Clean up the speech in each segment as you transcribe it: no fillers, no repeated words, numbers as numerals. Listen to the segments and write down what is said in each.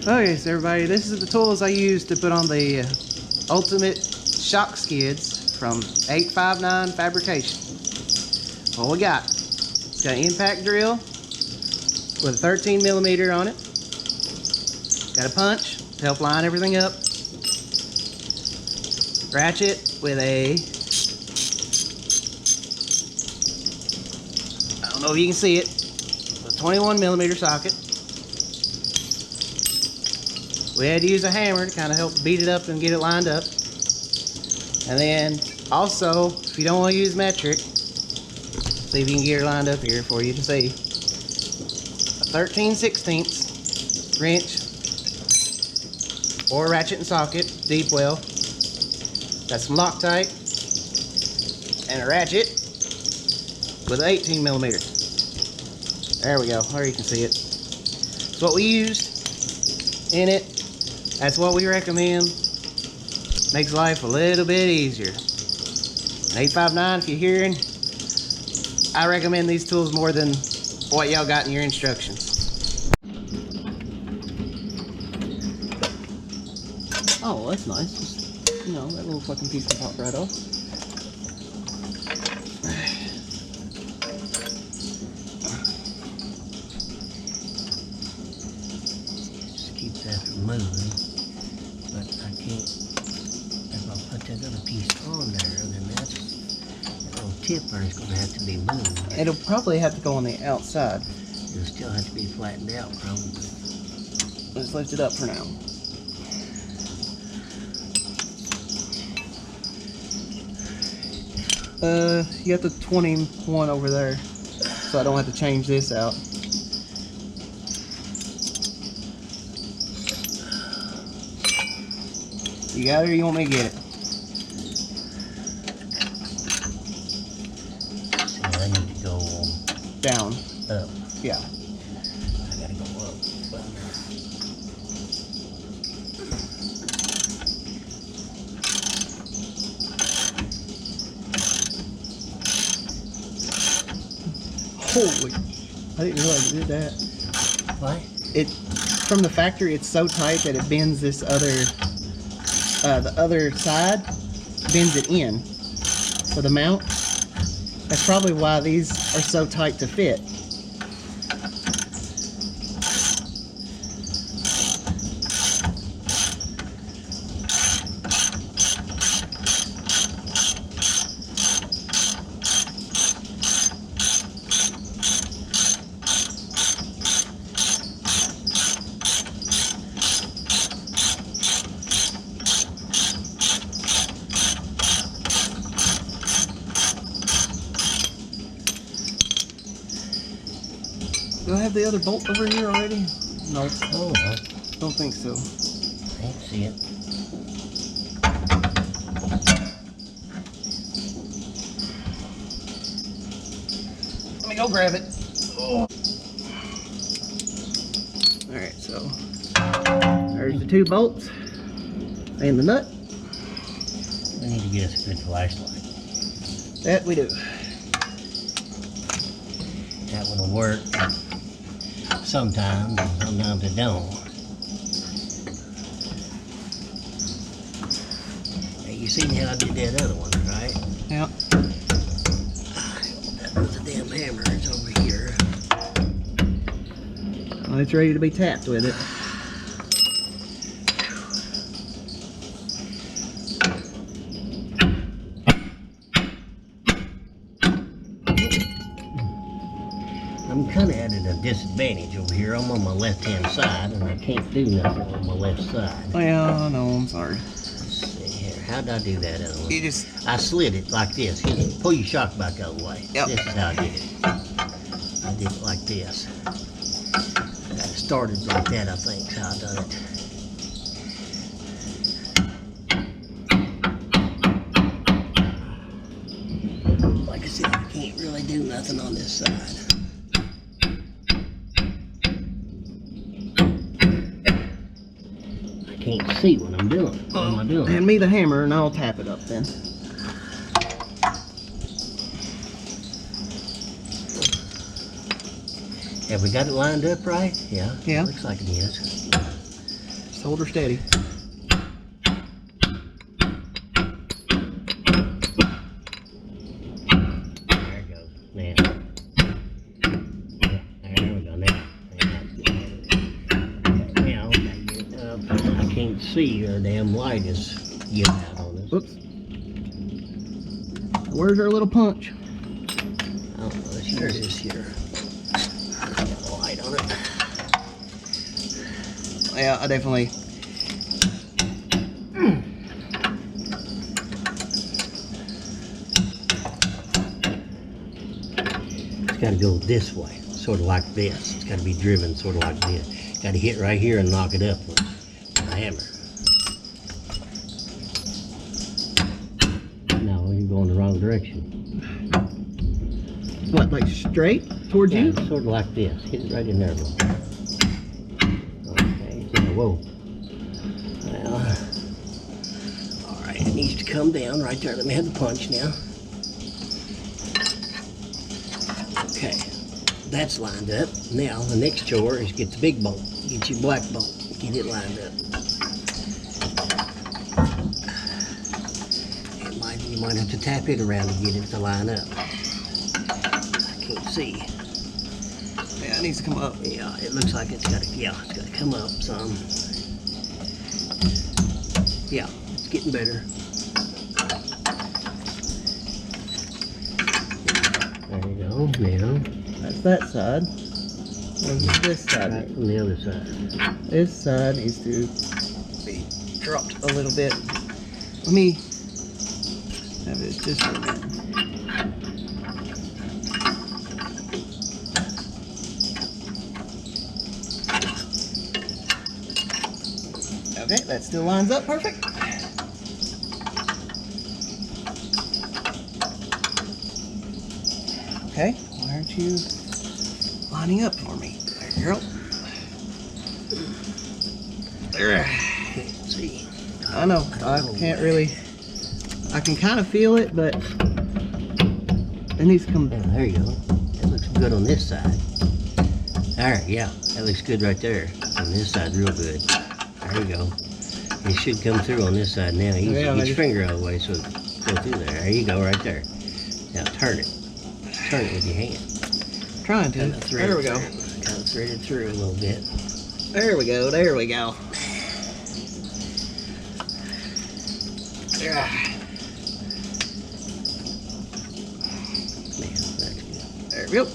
Okay, so everybody, this is the tools I use to put on the Ultimate Shock skids from 859 Fabrication. What we got? It's got an impact drill with a 13mm on it. Got a punch to help line everything up. Ratchet with a, I don't know if you can see it, a 21mm socket. We had to use a hammer to kind of help beat it up and get it lined up. And then also, if you don't want to use metric, see if you can get it lined up here for you to see. A 13/16 wrench or ratchet and socket, deep well. Got some Loctite and a ratchet with an 18mm. There we go, there you can see it. It's what we used in it. That's what we recommend. Makes life a little bit easier. An 859, if you're hearing, I recommend these tools more than what y'all got in your instructions. Oh, that's nice. Just, you know, that little fucking piece can pop right off. Just keep that from moving. But I can't, if I put that other piece on there, then that little tipper is going to have to be moved. It'll probably have to go on the outside. It'll still have to be flattened out, probably. Let's lift it up for now. You got the 21 over there, so I don't have to change this out. You got it, or you want me to get it? See, I need to go Down. up. Yeah. I gotta go up. Holy! I didn't realize it did that. What? It, from the factory, it's so tight that it bends this other, the other side, bends it in. So the mount, that's probably why these are so tight to fit. Do I have the other bolt over here already? No. Oh, no. Don't think so. I can't see it. Let me go grab it. Oh. Alright, so there's the two bolts and the nut. We need to get us a good flashlight. That we do. That one will work sometimes, and sometimes it don't. Hey, you seen how I did that other one, right? Yep. That was a damn hammer. It's over here. Well, it's ready to be tapped with it. I'm kind of at a disadvantage over here. I'm on my left-hand side, and I can't do nothing on my left side. Well, no, I'm sorry. Let's see here. How did I do that other one? You just, I slid it like this. Here, pull your shock back out of the way. Yep. This is how I did it. I did it like this. I started like that, I think, is how I done it. Like I said, I can't really do nothing on this side. I can't see what I'm doing. What am I doing? hand me the hammer and I'll tap it up then. Have we got it lined up right? Yeah. Yeah. Looks like it is. Just hold her steady. There it goes. Now. There we go. Now. Now, I can't see. Our damn light is getting out on us. Whoops. Where's our little punch? I don't know. There it is here. Got a light on it. Yeah, I definitely. It's got to go this way, sort of like this. It's got to be driven sort of like this. Got to hit right here and knock it up with a hammer. No, you're going the wrong direction. What, like straight towards you? Sort of like this. Hit it right in there. Okay. So, whoa. Well, all right. It needs to come down right there. Let me have the punch now. Okay. That's lined up. Now, the next chore is get the big bolt. Get your black bolt. Get it lined up. You might have to tap it around to get it to line up. I can't see. Yeah, it needs to come up. Yeah, it looks like it's got to come up some. Yeah, it's getting better. There you go. Now. That's that side. Where's this side? Right from the other side. This side needs to be dropped a little bit. Let me have this just for a minute. Okay, that still lines up perfect. Okay, why aren't you lining up for me? There, girl. There. Can't see. I know, I can't really, I can kind of feel it, but it needs to come Oh, down. there you go. That looks good on this side. Alright, yeah, that looks good right there. On this side, real good. There you go. It should come through on this side now. Easy. Yeah, Get your finger out of the way so it go through there. There you go, right there. Now turn it. Turn it with your hand. Trying to. There we go. Kind of thread it through a little bit. There we go, there we go. Yeah, that's good. There we go.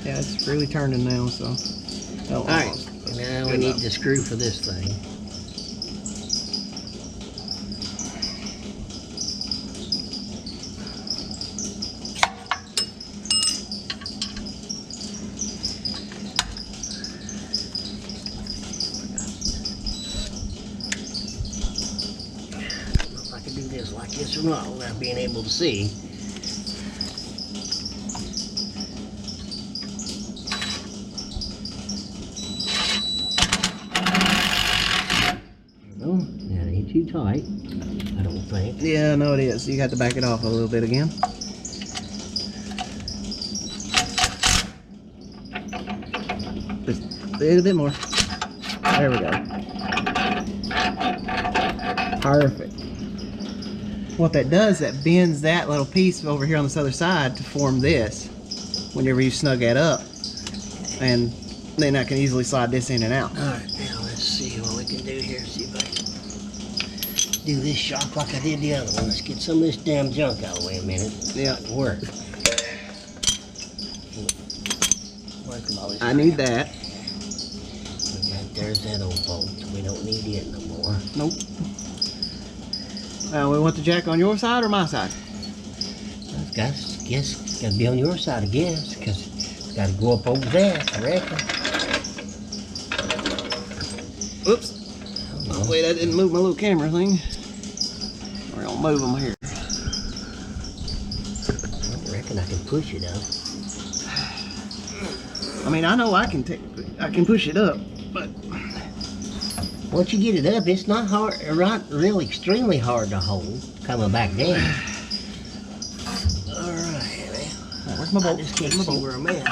Yeah, it's really turning now, so. Oh, Alright, almost. now we Good need enough. the screw for this thing. I don't know if I can do this like this or not without being able to see. Well, that ain't too tight, I don't think. Yeah, no, it is. You got to back it off a little bit again. Just a little bit more. There we go. Perfect. What that does, that bends that little piece over here on this other side to form this whenever you snug that up. And then I can easily slide this in and out. Alright, now let's see what we can do here. See if I can do this shock like I did the other one. Let's get some of this damn junk out of the way a minute. Yeah. Work. I need that. Right there's that old bolt. We don't need it no more. Nope. We want the jack on your side or my side? Guess it's got to be on your side, I guess, because it's got to go up over there, I reckon. Oops. Oh, wait, I didn't move my little camera thing. We're gonna move them here. I reckon I can push it up. I mean, I know I can push it up, but Once you get it up, it's not hard, really extremely hard to hold coming back down. All right, my bolt. I just can't see where I'm at.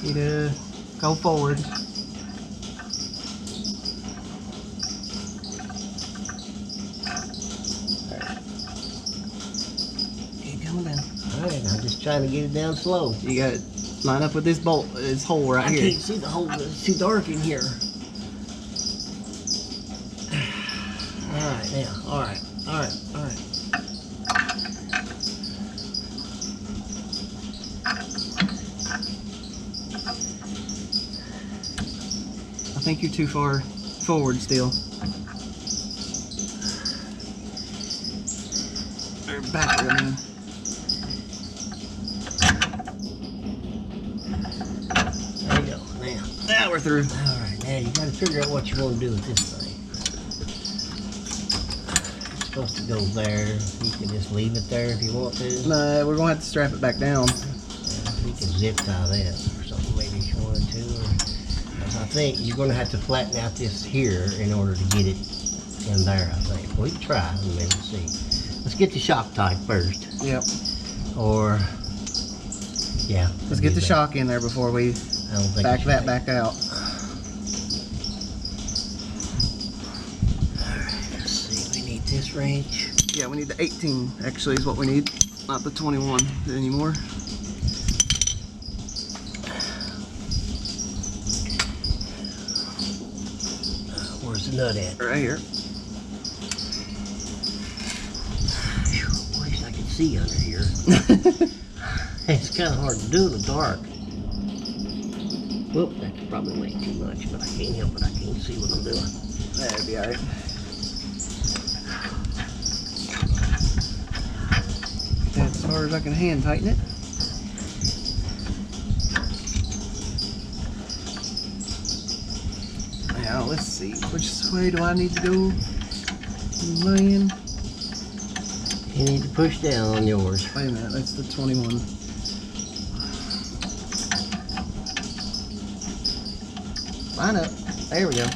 Need to go forward. Keep coming down. Alright, I'm just trying to get it down slow. You got to line up with this bolt, this hole right here. I can't see the hole. It's too dark in here. Alright, now. Alright. I think you're too far forward still. Or backward, I mean. There you go. Now we're through. Alright, now you got to figure out what you want to do with this thing. It's supposed to go there. You can just leave it there if you want to. No, we're going to have to strap it back down. You can zip tie that or something maybe if you wanted to. Or, I think you're going to have to flatten out this here in order to get it in there, I think. We can try and maybe see. Let's get the shock tight first. Yep. Or, yeah. Let's get the shock in there before we back that back out. Alright, let's see. We need this wrench. Yeah, we need the 18 actually is what we need, not the 21 anymore. Where's the nut at? Right here. At least I can see under here. It's kind of hard to do in the dark. Whoop, that's probably way too much, but I can't help it. I can't see what I'm doing. That'd be alright. That's as far as I can hand tighten it. Now let's see, which way do I need to go? Man. You need to push down on yours. Wait a minute, that's the 21. Line up. There we go.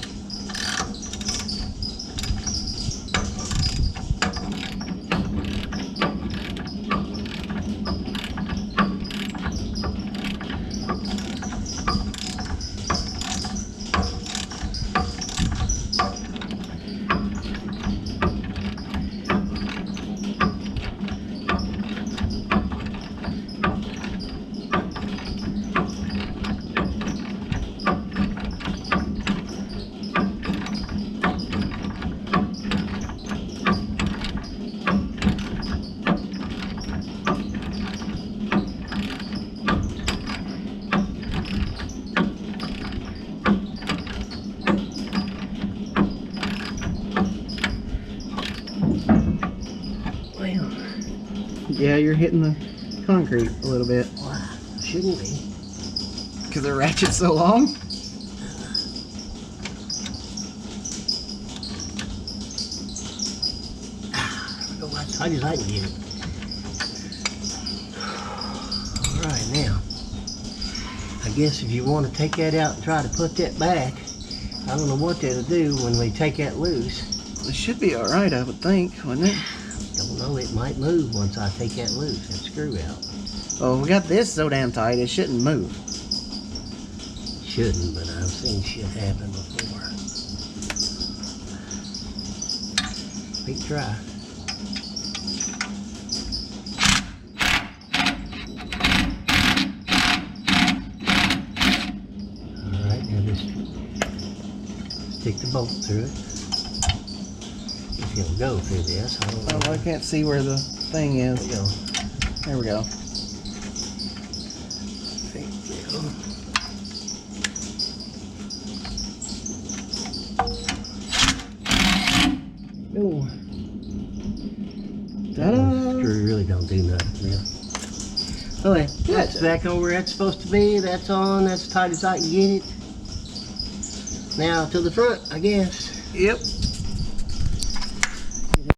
Yeah, you're hitting the concrete a little bit. Wow, shouldn't be. Because the ratchet's so long? Go as tight as I can get it. Alright, now. I guess if you want to take that out and try to put that back, I don't know what that'll do when we take that loose. It should be alright, I would think, wouldn't it? Don't know, it might move once I take that loose, that screw out. Oh, we got this so damn tight, it shouldn't move. Shouldn't, but I've seen shit happen before. We can try. Alright, now just stick the bolt through it. If you'll go through this, I don't know. Oh, I can't see where the thing is. There we go. There we go. Ooh. Ta-da! Screw really don't do nothing, really. Okay, that's back on where that's supposed to be. That's on. That's as tight as I can get it. Now to the front, I guess. Yep.